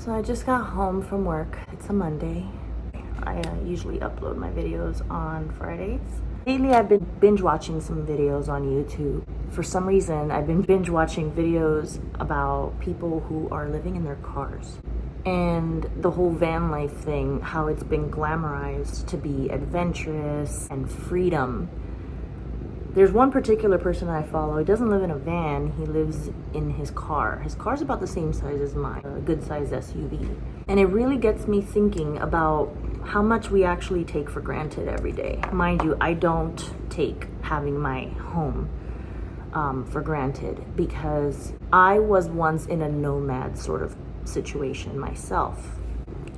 So I just got home from work. It's a Monday. I usually upload my videos on Fridays. Lately I've been binge watching some videos on YouTube. For some reason, I've been binge watching videos about people who are living in their cars. And the whole van life thing, how it's been glamorized to be adventurous and freedom. There's one particular person I follow. He doesn't live in a van, he lives in his car. His car's about the same size as mine, a good sized SUV. And it really gets me thinking about how much we actually take for granted every day. Mind you, I don't take having my home for granted, because I was once in a nomad sort of situation myself.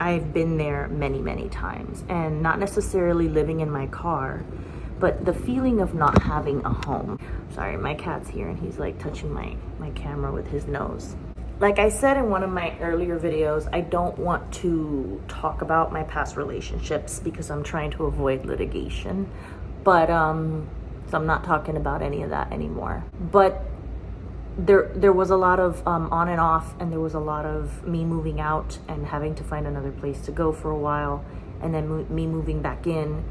I've been there many, many times, and not necessarily living in my car, but the feeling of not having a home. Sorry, my cat's here and he's like touching my camera with his nose. Like I said in one of my earlier videos, I don't want to talk about my past relationships because I'm trying to avoid litigation. But so I'm not talking about any of that anymore. But there was a lot of on and off, and there was a lot of me moving out and having to find another place to go for a while, and then me moving back in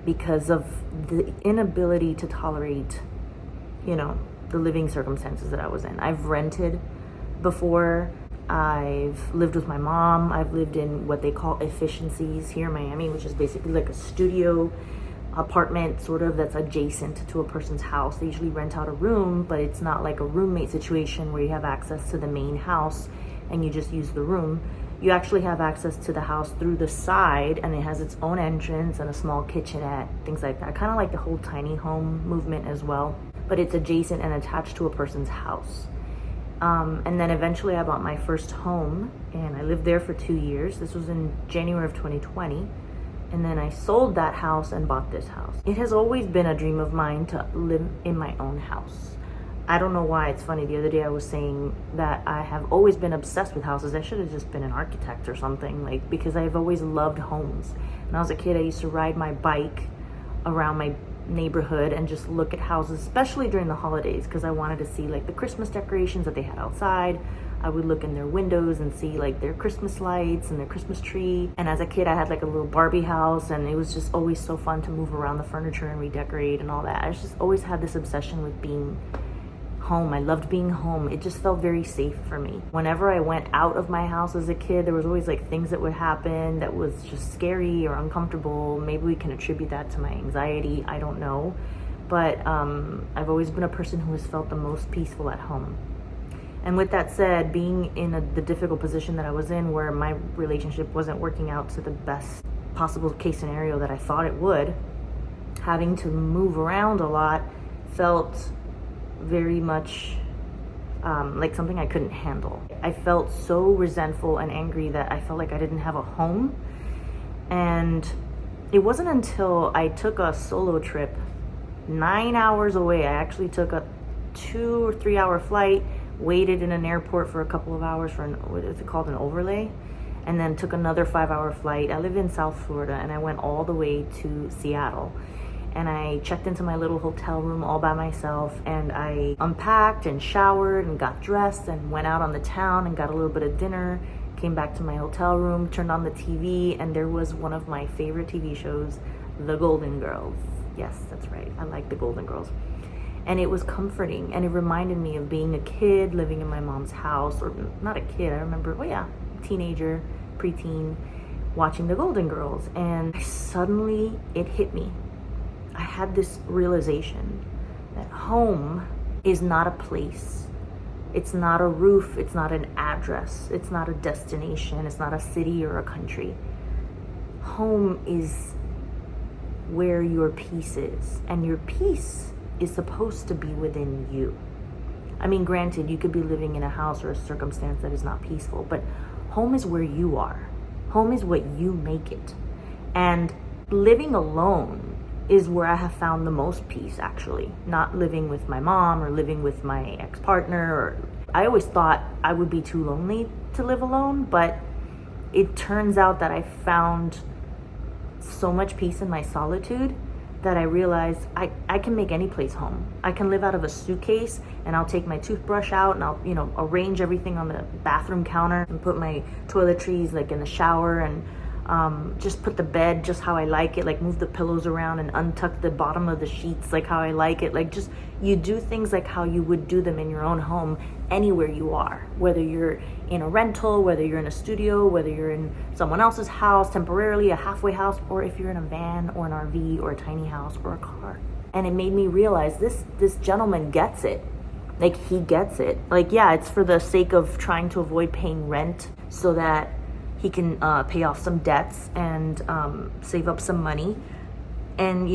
because of the inability to tolerate, the living circumstances that I was in. I've rented before. I've lived with my mom. I've lived in what they call efficiencies here in Miami, which is basically like a studio apartment sort of that's adjacent to a person's house. They usually rent out a room, but it's not like a roommate situation where you have access to the main house and you just use the room. You actually have access to the house through the side, and it has its own entrance and a small kitchenette, things like that. Kind of like the whole tiny home movement as well, but it's adjacent and attached to a person's house. And then eventually I bought my first home, and I lived there for 2 years. This was in January of 2020. And then I sold that house and bought this house. It has always been a dream of mine to live in my own house. I don't know why. It's funny, the other day I was saying that I have always been obsessed with houses. I should have just been an architect or something, because I've always loved homes. When I was a kid, I used to ride my bike around my neighborhood and just look at houses, especially during the holidays, because I wanted to see the Christmas decorations that they had outside. I would look in their windows and see their Christmas lights and their Christmas tree. And as a kid, I had a little Barbie house, and it was just always so fun to move around the furniture and redecorate and all that. I just always had this obsession with being home. I loved being home. It just felt very safe for me. Whenever I went out of my house as a kid, there was always things that would happen that was just scary or uncomfortable. Maybe we can attribute that to my anxiety. I don't know. But I've always been a person who has felt the most peaceful at home. And with that said, being in the difficult position that I was in, where my relationship wasn't working out to the best possible case scenario that I thought it would, having to move around a lot felt very much like something I couldn't handle. I felt so resentful and angry that I felt like I didn't have a home. And it wasn't until I took a solo trip 9 hours away. I actually took a 2 or 3 hour flight, waited in an airport for a couple of hours for what is it called, an overlay, and then took another 5 hour flight. I live in South Florida, and I went all the way to Seattle. And I checked into my little hotel room all by myself, and I unpacked and showered and got dressed and went out on the town and got a little bit of dinner, came back to my hotel room, turned on the TV, and there was one of my favorite TV shows, The Golden Girls. Yes, that's right. I like The Golden Girls. And it was comforting, and it reminded me of being a kid living in my mom's house, or not a kid, I remember, teenager, preteen, watching The Golden Girls. And suddenly it hit me. I had this realization that home is not a place. It's not a roof. It's not an address. It's not a destination. It's not a city or a country. Home is where your peace is. And your peace is supposed to be within you. I mean, granted, you could be living in a house or a circumstance that is not peaceful, but home is where you are. Home is what you make it. And living alone is where I have found the most peace, actually. Not living with my mom or living with my ex-partner. I always thought I would be too lonely to live alone, but it turns out that I found so much peace in my solitude that I realized I can make any place home. I can live out of a suitcase, and I'll take my toothbrush out and I'll, arrange everything on the bathroom counter and put my toiletries like in the shower, and just put the bed just how I like it, like move the pillows around and untuck the bottom of the sheets like how I like it. Like, just, you do things like how you would do them in your own home anywhere you are, whether you're in a rental, whether you're in a studio, whether you're in someone else's house temporarily, a halfway house, or if you're in a van or an RV or a tiny house or a car. And it made me realize this gentleman gets it. Like, he gets it. Like, yeah, it's for the sake of trying to avoid paying rent so that he can pay off some debts and save up some money. And,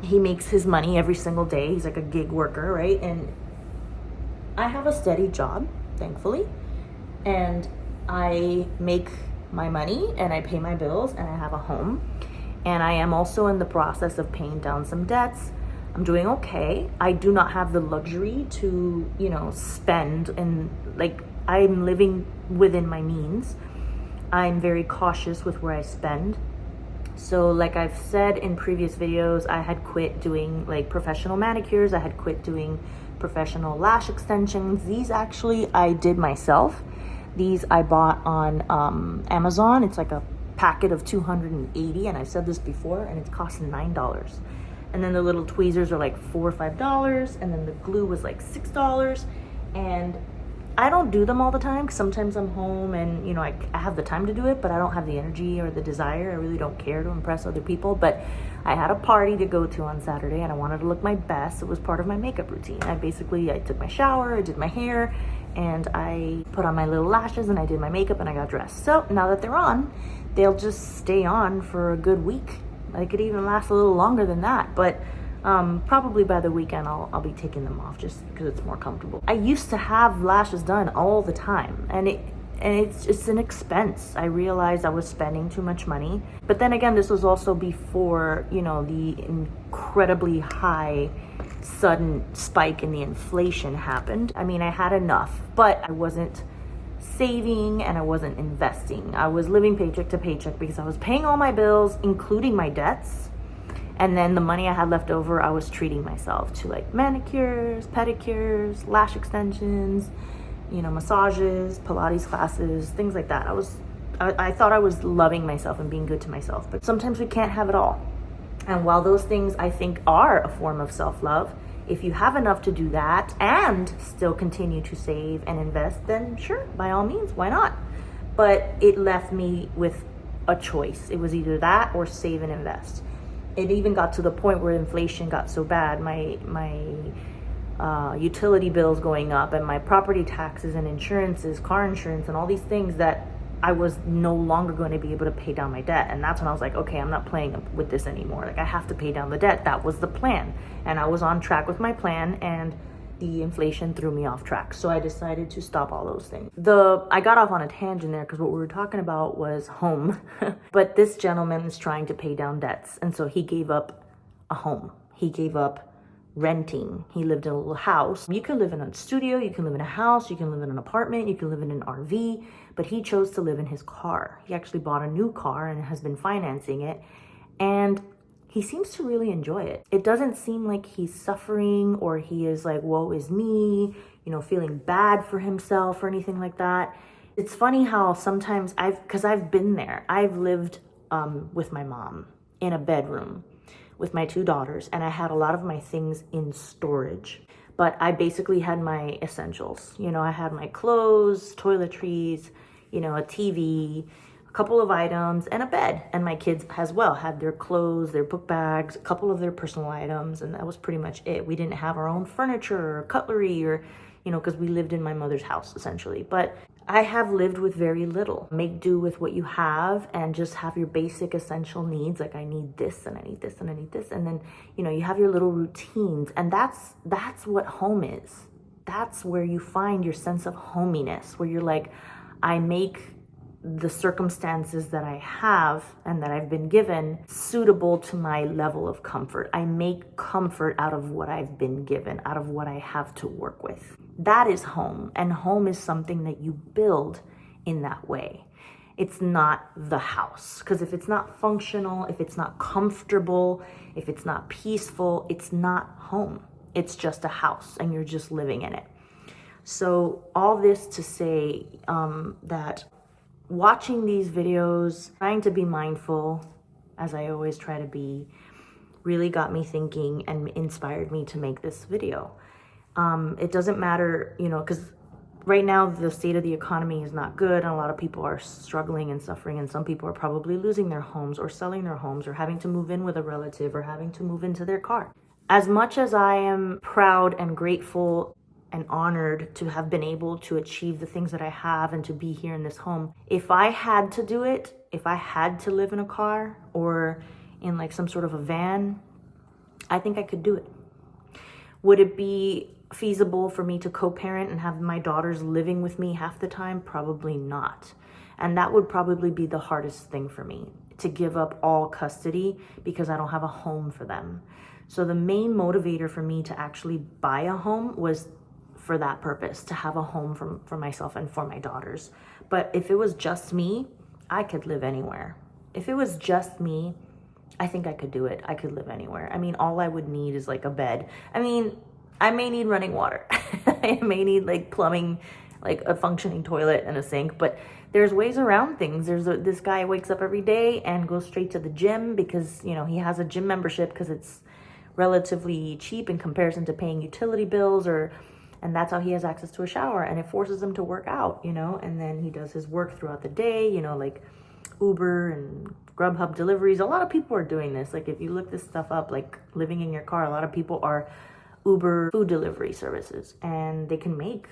he makes his money every single day. He's like a gig worker, right? And I have a steady job, thankfully. And I make my money and I pay my bills and I have a home. And I am also in the process of paying down some debts. I'm doing okay. I do not have the luxury to, spend, and like, I'm living within my means. I'm very cautious with where I spend. So like I've said in previous videos, I had quit doing like professional manicures. I had quit doing professional lash extensions. These actually I did myself. These I bought on Amazon. It's like a packet of 280, and I've said this before, and it's costing $9. And then the little tweezers are like $4 or $5, and then the glue was like $6. And I don't do them all the time because sometimes I'm home and, I have the time to do it, but I don't have the energy or the desire. I really don't care to impress other people. But I had a party to go to on Saturday and I wanted to look my best. It was part of my makeup routine. I took my shower, I did my hair, and I put on my little lashes and I did my makeup and I got dressed. So now that they're on, they'll just stay on for a good week. It could even last a little longer than that. But probably by the weekend I'll be taking them off just because it's more comfortable. I used to have lashes done all the time, and it's an expense. I realized I was spending too much money. But then again, this was also before, the incredibly high sudden spike in the inflation happened. I mean, I had enough, but I wasn't saving and I wasn't investing. I was living paycheck to paycheck because I was paying all my bills, including my debts. And then the money I had left over, I was treating myself to like manicures, pedicures, lash extensions, massages, Pilates classes, things like that. I thought I was loving myself and being good to myself, but sometimes we can't have it all. And while those things I think are a form of self-love, if you have enough to do that and still continue to save and invest, then sure, by all means, why not? But it left me with a choice. It was either that or save and invest. It even got to the point where inflation got so bad, my utility bills going up and my property taxes and insurances, car insurance and all these things, that I was no longer going to be able to pay down my debt. And that's when I was like, okay, I'm not playing with this anymore. Like, I have to pay down the debt. That was the plan. And I was on track with my plan, and the inflation threw me off track. So I decided to stop all those things. I got off on a tangent there because what we were talking about was home. But this gentleman is trying to pay down debts. And so he gave up a home. He gave up renting. He lived in a little house. You can live in a studio, you can live in a house, you can live in an apartment, you can live in an RV, but he chose to live in his car. He actually bought a new car and has been financing it. And he seems to really enjoy it. It doesn't seem like he's suffering or he is like, woe is me, feeling bad for himself or anything like that. It's funny how sometimes because I've been there. I've lived with my mom in a bedroom with my two daughters, and I had a lot of my things in storage. But I basically had my essentials. I had my clothes, toiletries, a TV, a couple of items, and a bed. And my kids as well had their clothes, their book bags, a couple of their personal items, and that was pretty much it. We didn't have our own furniture or cutlery or, because we lived in my mother's house essentially. But I have lived with very little. Make do with what you have and just have your basic essential needs. Like, I need this and I need this and I need this. And then, you have your little routines. And that's what home is. That's where you find your sense of hominess, where you're like, I make the circumstances that I have and that I've been given suitable to my level of comfort. I make comfort out of what I've been given, out of what I have to work with. That is home. And home is something that you build in that way. it's not the house. Because if it's not functional, if it's not comfortable, if it's not peaceful, it's not home. It's just a house and you're just living in it. So all this to say that watching these videos, trying to be mindful, as I always try to be, really got me thinking and inspired me to make this video. It doesn't matter, because right now the state of the economy is not good and a lot of people are struggling and suffering, and some people are probably losing their homes or selling their homes or having to move in with a relative or having to move into their car. As much as I am proud and grateful and honored to have been able to achieve the things that I have and to be here in this home, if I had to do it, if I had to live in a car or in like some sort of a van, I think I could do it. Would it be feasible for me to co-parent and have my daughters living with me half the time? Probably not. And that would probably be the hardest thing for me, to give up all custody because I don't have a home for them. So the main motivator for me to actually buy a home was for that purpose, to have a home for myself and for my daughters. But if it was just me, I could live anywhere. If it was just me, I think I could do it. I could live anywhere. I mean, all I would need is like a bed. I mean, I may need running water. I may need like plumbing, like a functioning toilet and a sink, but there's ways around things. This guy wakes up every day and goes straight to the gym because, he has a gym membership because it's relatively cheap in comparison to paying utility bills, and that's how he has access to a shower, and it forces him to work out, and then he does his work throughout the day, like Uber and Grubhub deliveries. A lot of people are doing this. Like if you look this stuff up, like living in your car, a lot of people are Uber food delivery services, and they can make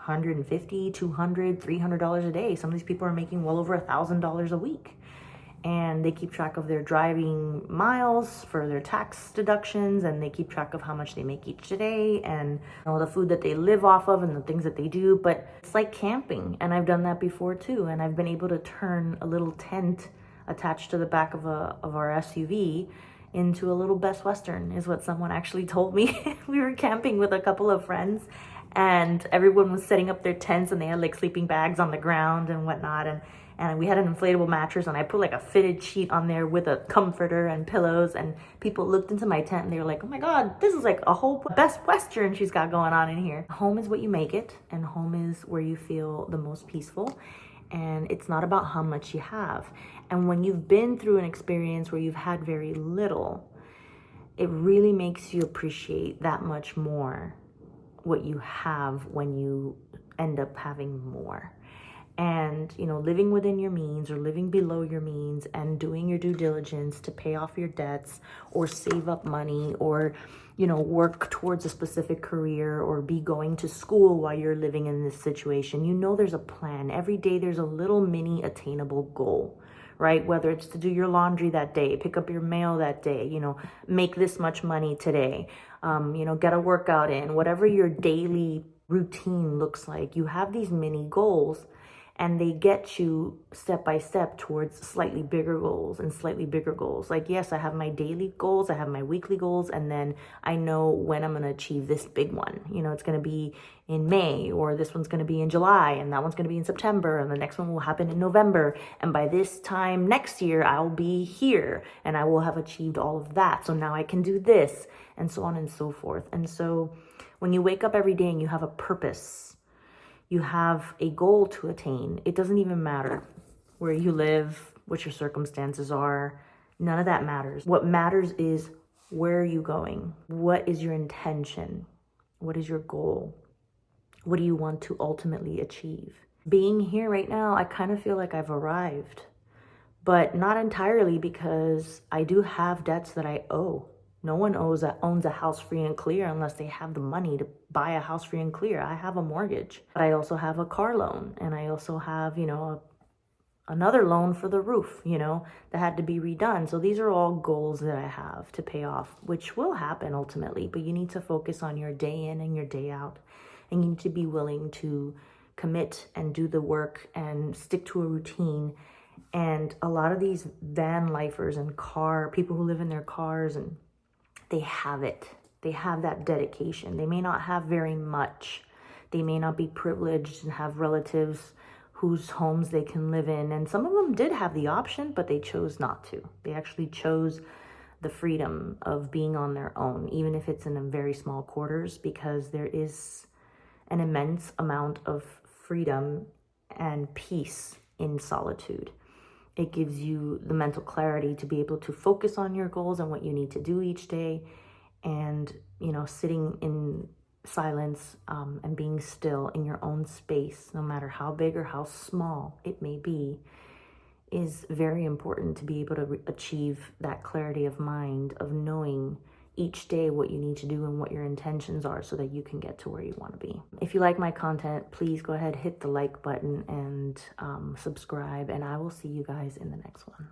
$150, $200, $300 a day. Some of these people are making well over $1,000 a week. And they keep track of their driving miles for their tax deductions, and they keep track of how much they make each day and the food that they live off of and the things that they do. But it's like camping, and I've done that before too. And I've been able to turn a little tent attached to the back of our SUV into a little Best Western, is what someone actually told me. We were camping with a couple of friends, and everyone was setting up their tents, and they had like sleeping bags on the ground and whatnot, and we had an inflatable mattress, and I put like a fitted sheet on there with a comforter and pillows, and people looked into my tent and they were like, oh my God, this is like a whole Best Western she's got going on in here. Home is what you make it, and home is where you feel the most peaceful, and it's not about how much you have. And when you've been through an experience where you've had very little, it really makes you appreciate that much more what you have when you end up having more. And, living within your means or living below your means and doing your due diligence to pay off your debts or save up money or, work towards a specific career or be going to school while you're living in this situation. There's a plan. Every day there's a little mini attainable goal, right? Whether it's to do your laundry that day, pick up your mail that day, make this much money today, get a workout in, whatever your daily routine looks like. You have these mini goals, and they get you step by step towards slightly bigger goals and slightly bigger goals. Like, yes, I have my daily goals, I have my weekly goals, and then I know when I'm going to achieve this big one. It's going to be in May, or this one's going to be in July, and that one's going to be in September, and the next one will happen in November. And by this time next year, I'll be here, and I will have achieved all of that. So now I can do this, and so on and so forth. And so when you wake up every day and you have a purpose, you have a goal to attain, it doesn't even matter where you live, what your circumstances are. None of that matters. What matters is, where are you going? What is your intention? What is your goal? What do you want to ultimately achieve? Being here right now, I kind of feel like I've arrived, but not entirely, because I do have debts that I owe. No one owns a house free and clear unless they have the money to buy a house free and clear. I have a mortgage, but I also have a car loan, and I also have, another loan for the roof, that had to be redone. So these are all goals that I have to pay off, which will happen ultimately, but you need to focus on your day in and your day out, and you need to be willing to commit and do the work and stick to a routine. And a lot of these van lifers and people who live in their cars, and they have it. They have that dedication. They may not have very much. They may not be privileged and have relatives whose homes they can live in. And some of them did have the option, but they chose not to. They actually chose the freedom of being on their own, even if it's in a very small quarters, because there is an immense amount of freedom and peace in solitude. It gives you the mental clarity to be able to focus on your goals and what you need to do each day. And, sitting in silence and being still in your own space, no matter how big or how small it may be, is very important to be able to achieve that clarity of mind, of knowing each day what you need to do and what your intentions are so that you can get to where you want to be. If you like my content, please go ahead, hit the like button and subscribe, and I will see you guys in the next one.